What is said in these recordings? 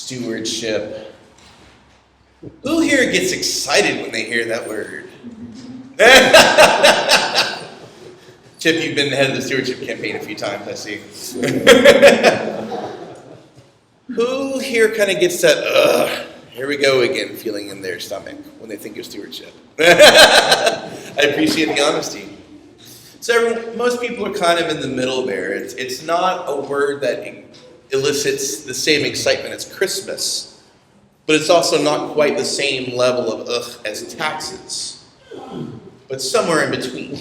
Stewardship. Who here gets excited when they hear that word? Chip, you've been the head of the stewardship campaign a few times, I see. Who here kind of gets that, here we go again, feeling in their stomach when they think of stewardship? I appreciate the honesty. So most people are kind of in the middle there. It's not a word that elicits the same excitement as Christmas, but it's also not quite the same level of as taxes, but somewhere in between.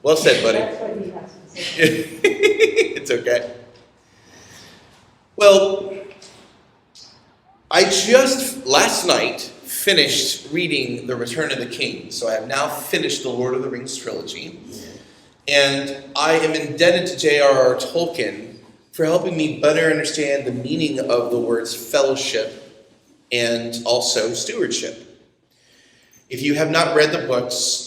Well said, buddy. It's okay. Well, I just last night finished reading The Return of the King, so I have now finished the Lord of the Rings trilogy, and I am indebted to J.R.R. Tolkien for helping me better understand the meaning of the words fellowship and also stewardship. If you have not read the books,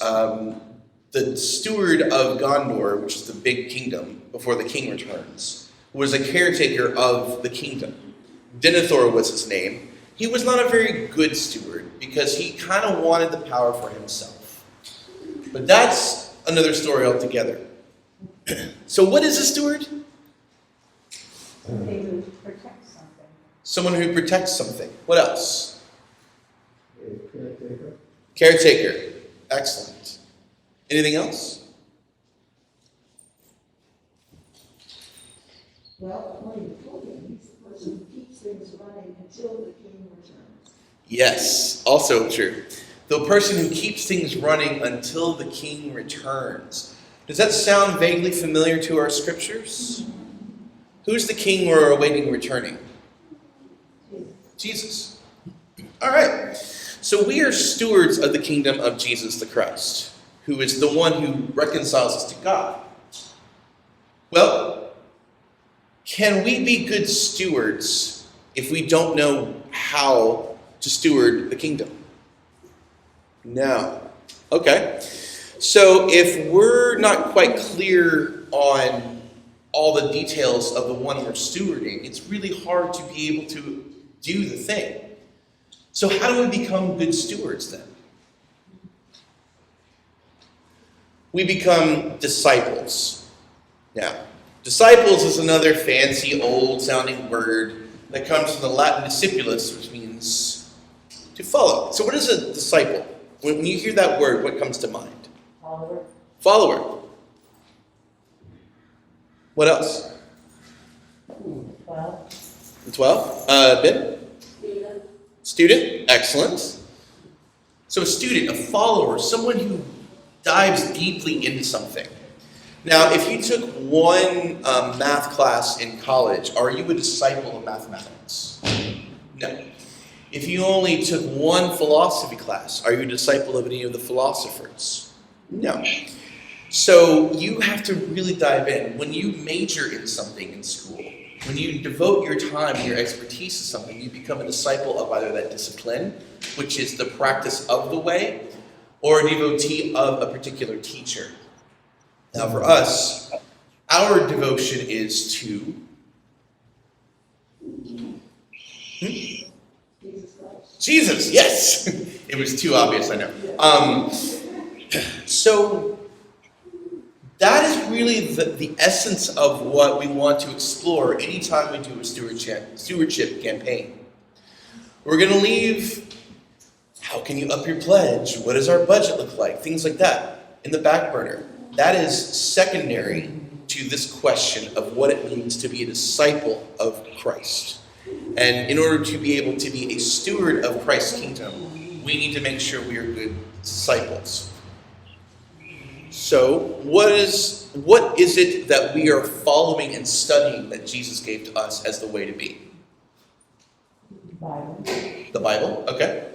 the steward of Gondor, which is the big kingdom before the king returns, was a caretaker of the kingdom. Denethor was his name. He was not a very good steward because he kind of wanted the power for himself. But that's another story altogether. So what is a steward? Somebody who protects something. Someone who protects something. What else? Caretaker. Caretaker. Excellent. Anything else? Well, according to Tolkien, he's the person who keeps things running until the king returns. Yes, also true. The person who keeps things running until the king returns. Does that sound vaguely familiar to our scriptures? Who's the king we're awaiting returning? Jesus. All right. So we are stewards of the kingdom of Jesus the Christ, who is the one who reconciles us to God. Well, can we be good stewards if we don't know how to steward the kingdom? No. Okay. So if we're not quite clear on all the details of the one we're stewarding, it's really hard to be able to do the thing. So how do we become good stewards then? We become disciples. Now, disciples is another fancy, old-sounding word that comes from the Latin discipulus, which means to follow. So what is a disciple? When you hear that word, what comes to mind? Follower. Follower. What else? 12. 12? Ben? Student. Excellent. So a student, a follower, someone who dives deeply into something. Now, if you took one math class in college, are you a disciple of mathematics? No. If you only took one philosophy class, are you a disciple of any of the philosophers? No. So you have to really dive in. When you major in something in school, when you devote your time and your expertise to something, you become a disciple of either that discipline, which is the practice of the way, or a devotee of a particular teacher. Now for us, our devotion is to Jesus, yes! It was too obvious, I know. So that is really the essence of what we want to explore anytime we do a stewardship campaign. We're going to leave, how can you up your pledge? What does our budget look like? Things like that in the back burner. That is secondary to this question of what it means to be a disciple of Christ. And in order to be able to be a steward of Christ's kingdom, we need to make sure we are good disciples. So, what is it that we are following and studying that Jesus gave to us as the way to be? Bible. The Bible, okay.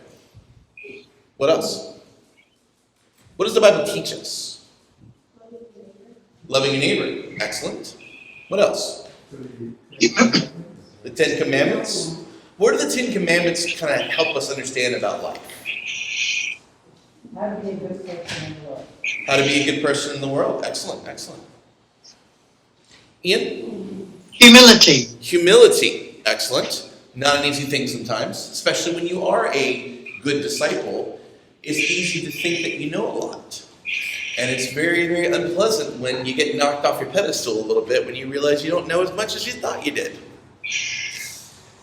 What else? What does the Bible teach us? Loving your neighbor. Excellent. What else? The Ten Commandments. What do the Ten Commandments kind of help us understand about life? How to be a good person in the world. How to be a good person in the world. Excellent, excellent. Ian? Humility. Humility. Excellent. Not an easy thing sometimes, especially when you are a good disciple. It's easy to think that you know a lot. And it's very, very unpleasant when you get knocked off your pedestal a little bit when you realize you don't know as much as you thought you did.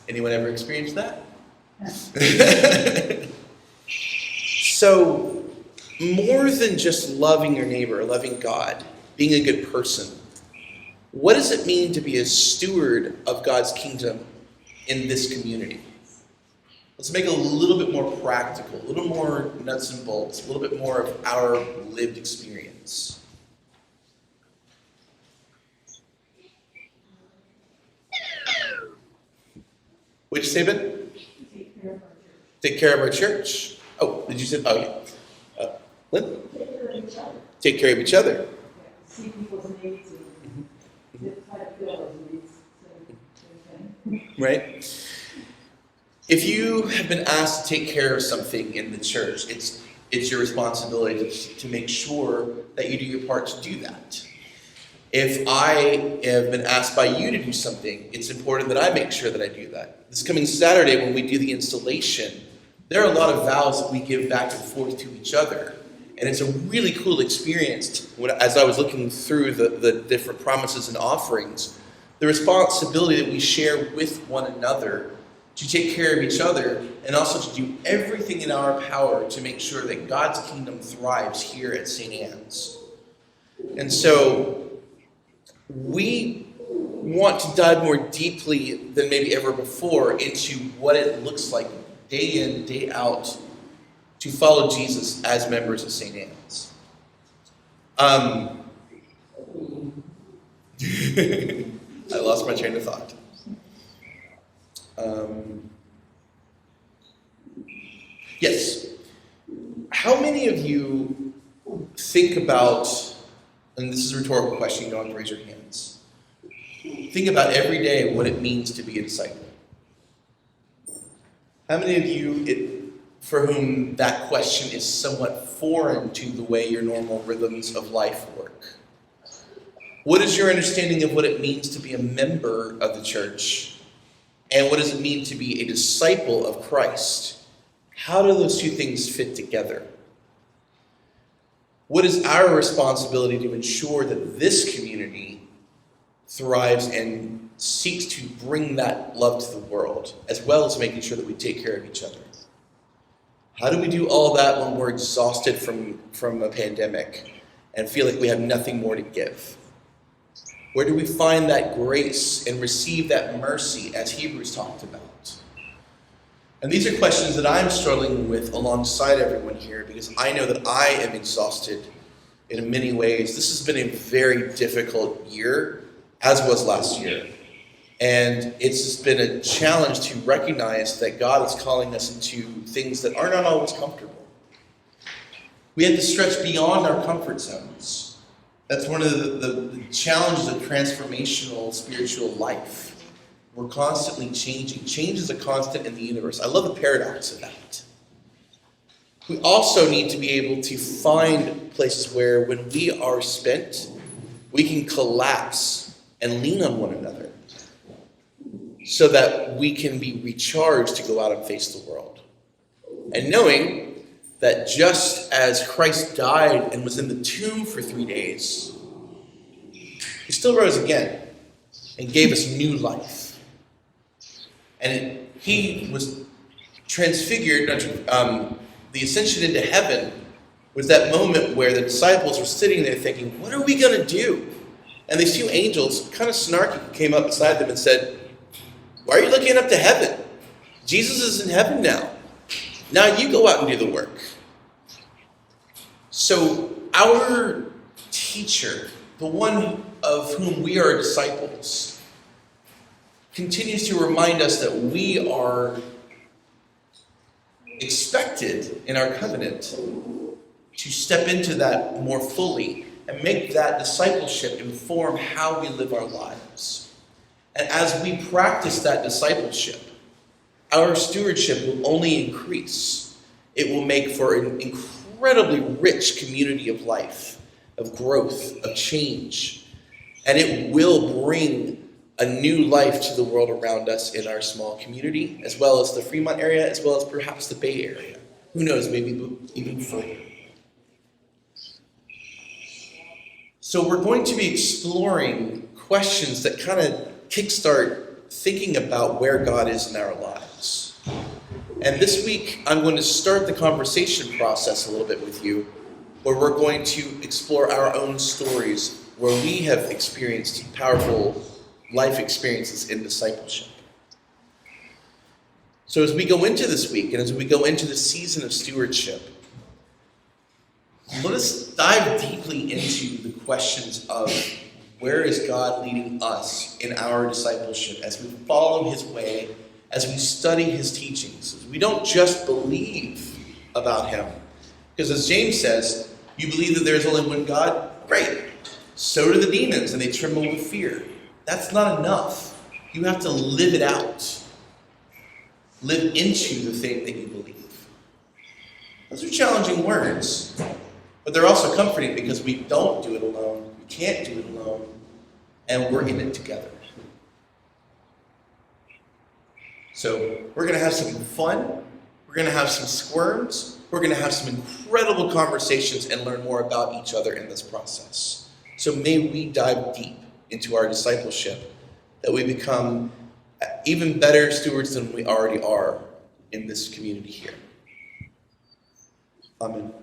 Anyone ever experienced that? So, more than just loving your neighbor, loving God, being a good person, what does it mean to be a steward of God's kingdom in this community? Let's make it a little bit more practical, a little more nuts and bolts, a little bit more of our lived experience. What'd you say, Ben? Take care of our church. Oh, did you say? Oh, yeah. Lynn? Take care of each other. See people's needs and try to fill those needs. Right? If you have been asked to take care of something in the church, it's your responsibility to make sure that you do your part to do that. If I have been asked by you to do something, it's important that I make sure that I do that. This coming Saturday when we do the installation, there are a lot of vows that we give back and forth to each other. And it's a really cool experience as I was looking through the different promises and offerings, the responsibility that we share with one another to take care of each other, and also to do everything in our power to make sure that God's kingdom thrives here at St. Anne's. And so we want to dive more deeply than maybe ever before into what it looks like day in, day out to follow Jesus as members of St. Anne's. I lost my train of thought. Yes. How many of you think about, and this is a rhetorical question, you don't have to raise your hands. Think about every day what it means to be a disciple. How many of you, for whom that question is somewhat foreign to the way your normal rhythms of life work? What is your understanding of what it means to be a member of the church? And what does it mean to be a disciple of Christ? How do those two things fit together? What is our responsibility to ensure that this community thrives and seeks to bring that love to the world, as well as making sure that we take care of each other? How do we do all that when we're exhausted from a pandemic and feel like we have nothing more to give? Where do we find that grace and receive that mercy as Hebrews talked about? And these are questions that I'm struggling with alongside everyone here because I know that I am exhausted in many ways. This has been a very difficult year, as was last year. And it's been a challenge to recognize that God is calling us into things that are not always comfortable. We have to stretch beyond our comfort zones. That's one of the challenges of transformational spiritual life. We're constantly changing. Change is a constant in the universe. I love the paradox of that. We also need to be able to find places where when we are spent, we can collapse and lean on one another so that we can be recharged to go out and face the world. And knowing that just as Christ died and was in the tomb for 3 days, he still rose again and gave us new life. And he was transfigured. The ascension into heaven was that moment where the disciples were sitting there thinking, what are we going to do? And these two angels, kind of snarky, came up beside them and said, why are you looking up to heaven? Jesus is in heaven now. Now you go out and do the work. So our teacher, the one of whom we are disciples, continues to remind us that we are expected in our covenant to step into that more fully and make that discipleship inform how we live our lives. And as we practice that discipleship, our stewardship will only increase. It will make for an incredibly rich community of life, of growth, of change. And it will bring a new life to the world around us in our small community, as well as the Fremont area, as well as perhaps the Bay Area. Who knows, maybe even further. So we're going to be exploring questions that kind of kickstart thinking about where God is in our lives. And this week, I'm going to start the conversation process a little bit with you, where we're going to explore our own stories, where we have experienced powerful life experiences in discipleship. So as we go into this week, and as we go into the season of stewardship, let us dive deeply into the questions of where is God leading us in our discipleship as we follow his way, as we study his teachings. We don't just believe about him. Because as James says, you believe that there's only one God? Great. So do the demons, and they tremble with fear. That's not enough. You have to live it out. Live into the thing that you believe. Those are challenging words, but they're also comforting because we don't do it alone. We can't do it alone, and we're in it together. So we're going to have some fun. We're going to have some squirms. We're going to have some incredible conversations and learn more about each other in this process. So may we dive deep into our discipleship, that we become even better stewards than we already are in this community here. Amen.